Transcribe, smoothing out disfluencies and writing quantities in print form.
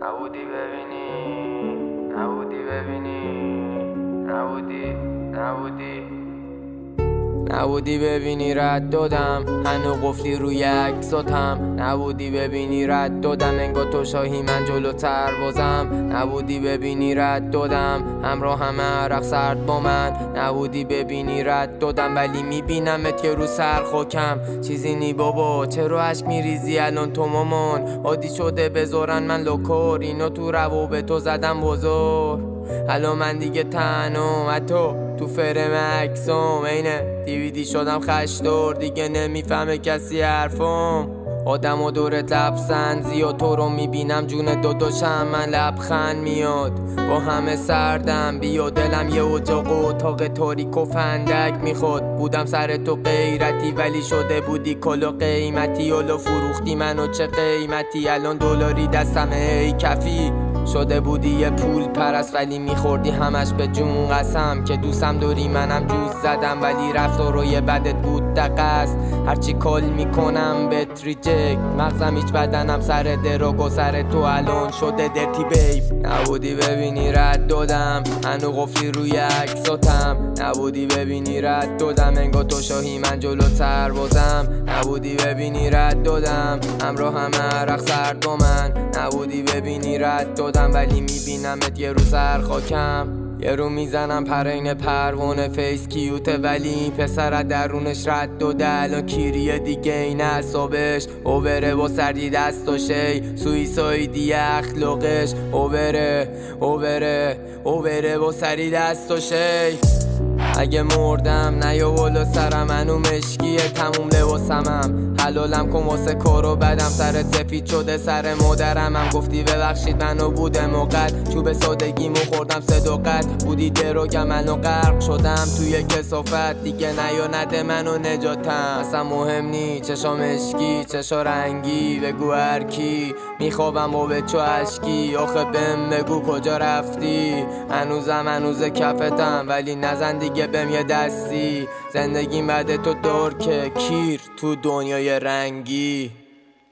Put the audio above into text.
نبودی ببینی، نبودی ببینی، نبودی ببینی رد دادم، هنو قفلی روی عکساتم. نبودی ببینی رد دادم، انگار تو شاهی من جلوتر بازم. نبودی ببینی رد دادم، همراه همه عرق سرد با من. نبودی ببینی رد دادم، ولی میبینمت که رو سر خاکم. چیزی نی بابا، چرا عشق میریزی الان تو مامان؟ عادی شده بذارن من لوکور، اینو تو روابط تو زدم بزرگ. الان من دیگه تنها، حتی تو فرم عکسام اینه دیویدی شدم خشدار. دیگه نمیفهمه کسی حرفام، آدم و دورت لبسن زیاد. تو رو میبینم جون داداشم من لبخند میاد. با همه سردم بیا دلم یه اجاق و اتاق تاریک و فندک میخواد. بودم سر تو غیرتی ولی شده بودی کلا قیمتی. اولو فروختی منو چه قیمتی، الان دلاری دستم هی کفی. شده بودی یه پول پرست ولی میخوردی همش به جون قسم. که دوستم داری منم جوز زدم ولی رفتارای بدت بود دقست. هرچی کال میکنم بهت ریجکت، مغزم هیچ بدنم سر دراگ و سر تو الان شده درتی بیب. نبودی ببینی رد دادم، هنو قفلی روی عکساتم. نبودی ببینی رد دادم، انگار تو شاهی من جلوتر بازم. نبودی ببینی رد دادم، همراه همه عرق سرد با من. نبودی ببینی رد دادم، ولی میبینمت یه رو سر خاکم. یه رو میزنم پرین پروانه فیس کیوته ولی این پسر درونش رد داده. الان کیریه دیگه این اعصابش اوبره با سردی دست و شی. سویسایدی اخلاقش اوبره با سردی دست و شی. اگه مردم نیا بالا سرم، منو مشکیه تموم لباسمم. حلالم کن واسه کارو بدم، سر سفید شده سر مادرم. هم گفتی ببخشید منو بودم وقت، چوب سادگیمو خوردم صداقت. بودی دراگم الان غرق شدم توی کثافت. دیگه نیا نده منو نجاتم، اصلا مهم نی چشام اشکی چشا رنگی. بگو هرکی میخوابم و به چو اشکی. آخه بهم بگو کجا رفتی، هنوز کفتم ولی نزن دیگه بهم یه دستی. زندگیم بعد تو دار که کیر تو دنیای رنگی.